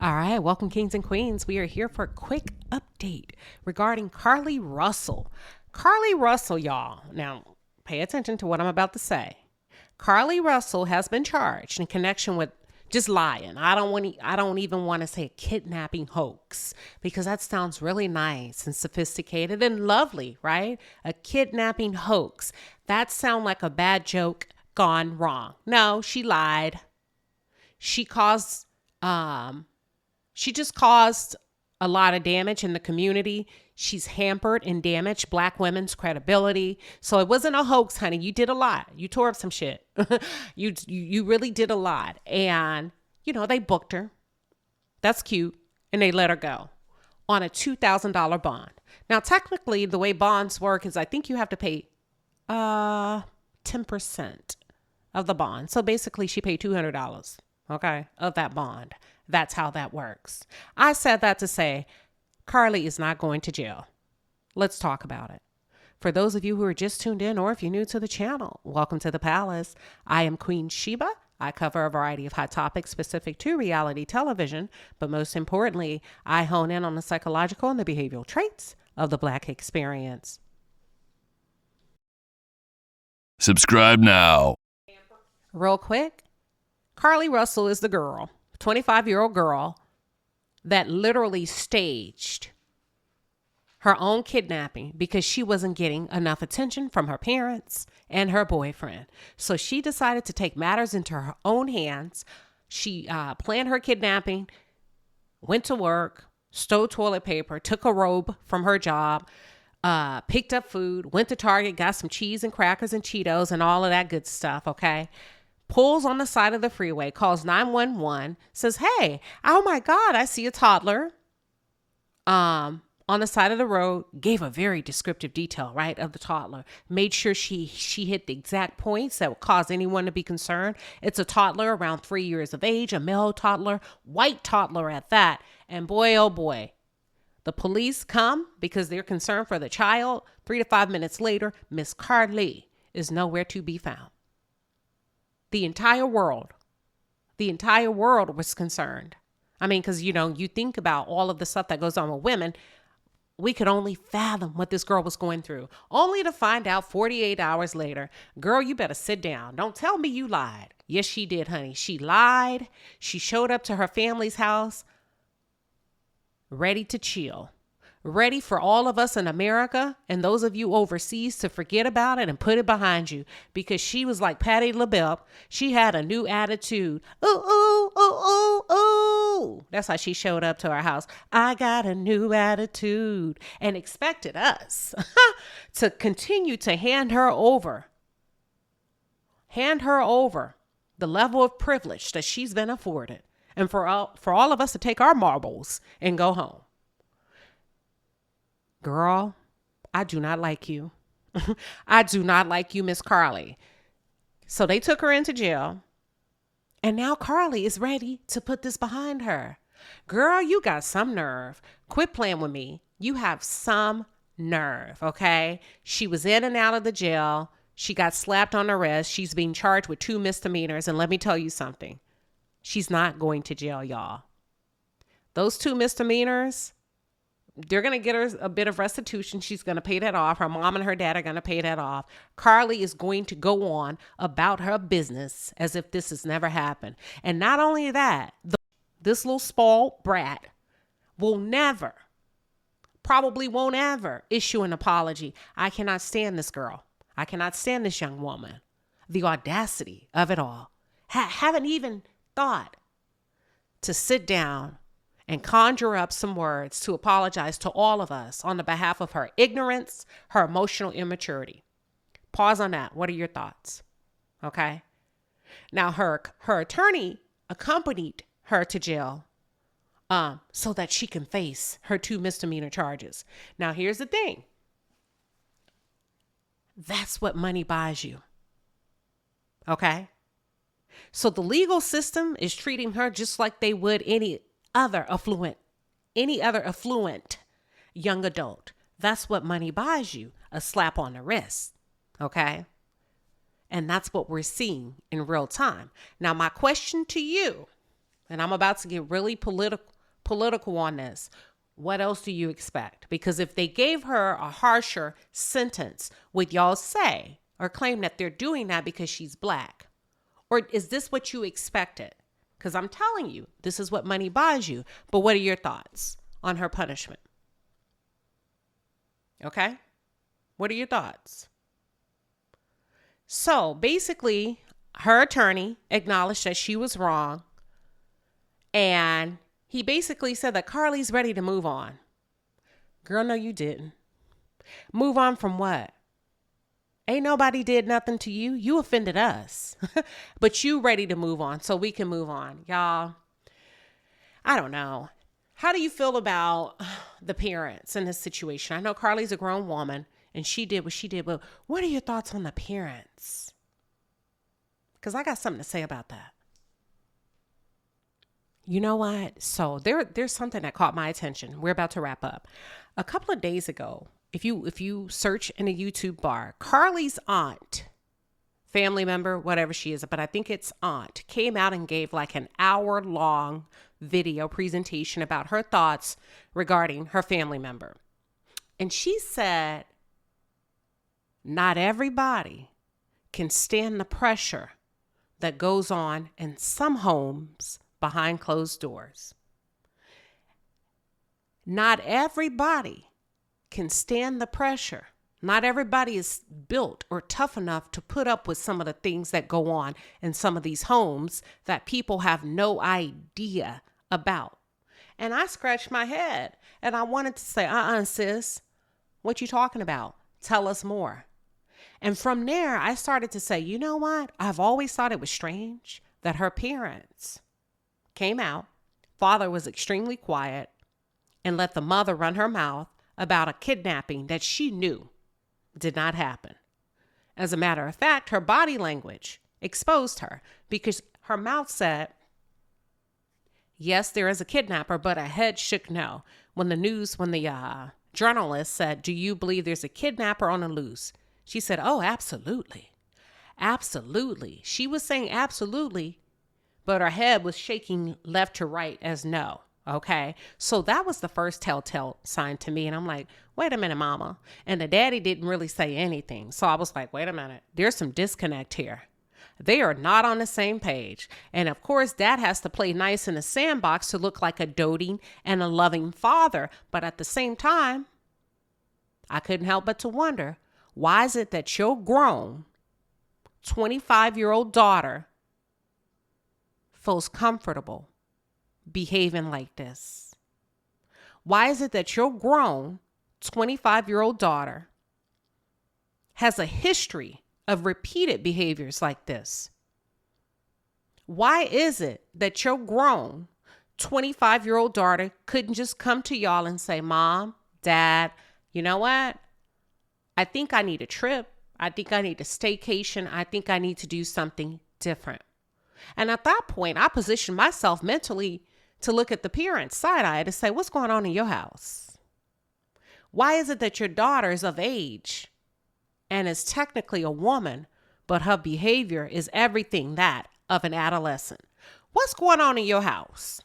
All right, welcome kings and queens. We are here for a quick update regarding Carlee Russell. Carlee Russell, y'all. Now, pay attention to what I'm about to say. Carlee Russell has been charged in connection with just lying. I don't even want to say a kidnapping hoax because that sounds really nice and sophisticated and lovely, right? A kidnapping hoax. That sounds like a bad joke gone wrong. No, she lied. She just caused a lot of damage in the community. She's hampered and damaged Black women's credibility. So it wasn't a hoax, honey. You did a lot. You tore up some shit. You really did a lot. And, they booked her. That's cute. And they let her go on a $2,000 bond. Now, technically, the way bonds work is I think you have to pay 10% of the bond. So basically, she paid $200, okay, of that bond. That's how that works. I said that to say Carlee is not going to jail. Let's talk about it. For those of you who are just tuned in or if you're new to the channel, welcome to the palace. I am Queen Sheba. I cover a variety of hot topics specific to reality television, but most importantly, I hone in on the psychological and the behavioral traits of the Black experience. Subscribe now. Real quick, Carlee Russell is the girl. 25-year-old girl that literally staged her own kidnapping because she wasn't getting enough attention from her parents and her boyfriend. So she decided to take matters into her own hands. She planned her kidnapping, went to work, stole toilet paper, took a robe from her job, picked up food, went to Target, got some cheese and crackers and Cheetos and all of that good stuff, okay? Pulls on the side of the freeway, calls 911, says, hey, oh my God, I see a toddler on the side of the road. Gave a very descriptive detail, right, of the toddler. Made sure she hit the exact points that would cause anyone to be concerned. It's a toddler around 3 years of age, a male toddler, white toddler at that. And boy, oh boy, the police come because they're concerned for the child. 3 to 5 minutes later, Miss Carlee is nowhere to be found. The entire world was concerned. I mean, because, you think about all of the stuff that goes on with women. We could only fathom what this girl was going through, only to find out 48 hours later, girl, you better sit down. Don't tell me you lied. Yes, she did, honey. She lied. She showed up to her family's house ready to chill. Ready for all of us in America and those of you overseas to forget about it and put it behind you because she was like Patti LaBelle. She had a new attitude. Ooh, ooh, ooh, ooh, ooh. That's how she showed up to our house. I got a new attitude and expected us to continue to hand her over the level of privilege that she's been afforded and for all of us to take our marbles and go home. Girl, I do not like you. I do not like you, Miss Carlee. So they took her into jail. And now Carlee is ready to put this behind her. Girl, you got some nerve. Quit playing with me. You have some nerve, okay? She was in and out of the jail. She got slapped on the wrist. She's being charged with 2 misdemeanors. And let me tell you something. She's not going to jail, y'all. Those 2 misdemeanors, they're going to get her a bit of restitution. She's going to pay that off. Her mom and her dad are going to pay that off. Carlee is going to go on about her business as if this has never happened. And not only that, this little spoiled brat probably won't ever issue an apology. I cannot stand this girl. I cannot stand this young woman. The audacity of it all. Haven't even thought to sit down and conjure up some words to apologize to all of us on the behalf of her ignorance, her emotional immaturity. Pause on that. What are your thoughts? Okay. Now, her attorney accompanied her to jail so that she can face her 2 misdemeanor charges. Now, here's the thing. That's what money buys you. Okay. So the legal system is treating her just like they would any other affluent young adult. That's what money buys you, a slap on the wrist. Okay. And that's what we're seeing in real time. Now, my question to you, and I'm about to get really political on this. What else do you expect? Because if they gave her a harsher sentence, would y'all say or claim that they're doing that because she's black? Or is this what you expected? Because I'm telling you, this is what money buys you. But what are your thoughts on her punishment? Okay? What are your thoughts? So basically, her attorney acknowledged that she was wrong. And he basically said that Carlee's ready to move on. Girl, no, you didn't. Move on from what? Ain't nobody did nothing to you. You offended us. But you ready to move on so we can move on. Y'all, I don't know. How do you feel about the parents in this situation? I know Carlee's a grown woman and she did what she did, but what are your thoughts on the parents? Because I got something to say about that. You know what? So there's something that caught my attention. We're about to wrap up. A couple of days ago, if you search in a YouTube bar, Carlee's aunt, family member, whatever she is, but I think it's aunt, came out and gave like an hour-long video presentation about her thoughts regarding her family member. And she said, not everybody can stand the pressure that goes on in some homes behind closed doors. Not everybody can stand the pressure. Not everybody is built or tough enough to put up with some of the things that go on in some of these homes that people have no idea about. And I scratched my head and I wanted to say, sis, what you talking about? Tell us more. And from there, I started to say, you know what? I've always thought it was strange that her parents came out. Father was extremely quiet and let the mother run her mouth about a kidnapping that she knew did not happen. As a matter of fact, her body language exposed her because her mouth said, yes, there is a kidnapper, but her head shook no. When the journalist said, do you believe there's a kidnapper on the loose? She said, oh, absolutely. Absolutely. She was saying absolutely, but her head was shaking left to right as no. Okay. So that was the first telltale sign to me. And I'm like, wait a minute, mama. And the daddy didn't really say anything. So I was like, wait a minute. There's some disconnect here. They are not on the same page. And of course, dad has to play nice in the sandbox to look like a doting and a loving father. But at the same time, I couldn't help but to wonder, why is it that your grown 25-year-old daughter feels comfortable behaving like this? Why is it that your grown 25-year-old daughter has a history of repeated behaviors like this? Why is it that your grown 25-year-old daughter couldn't just come to y'all and say, Mom, Dad, you know what? I think I need a trip. I think I need a staycation. I think I need to do something different. And at that point, I positioned myself mentally to look at the parents side-eye to say, what's going on in your house? Why is it that your daughter is of age and is technically a woman, but her behavior is everything that of an adolescent? What's going on in your house,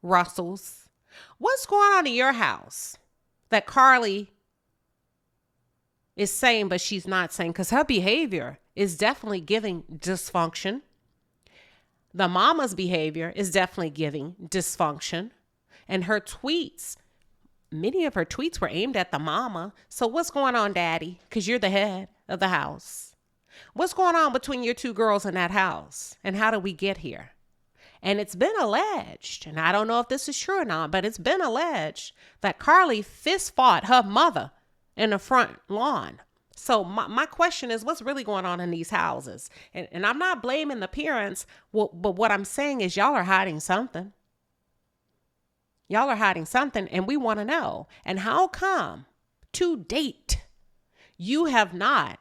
Russells? What's going on in your house that Carlee is saying, but she's not saying? Because her behavior is definitely giving dysfunction. The mama's behavior is definitely giving dysfunction. And her tweets, many of her tweets were aimed at the mama. So what's going on, Daddy? Because you're the head of the house. What's going on between your two girls in that house? And how did we get here? And it's been alleged, and I don't know if this is true or not, but it's been alleged that Carlee fist fought her mother in the front lawn. So my question is, what's really going on in these houses? And I'm not blaming the parents, but what I'm saying is y'all are hiding something. Y'all are hiding something, and we want to know. And how come, to date, you have not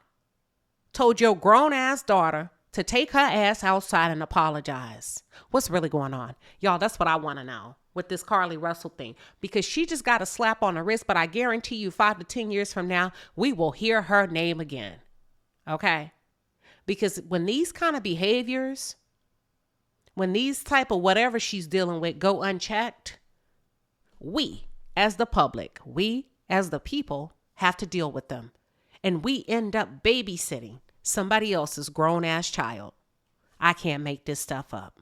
told your grown-ass daughter to take her ass outside and apologize? What's really going on? Y'all, that's what I want to know with this Carlee Russell thing, because she just got a slap on the wrist, but I guarantee you 5 to 10 years from now, we will hear her name again. Okay? Because when these kind of behaviors, when these type of whatever she's dealing with go unchecked, we as the public, we as the people have to deal with them. And we end up babysitting somebody else's grown ass child. I can't make this stuff up.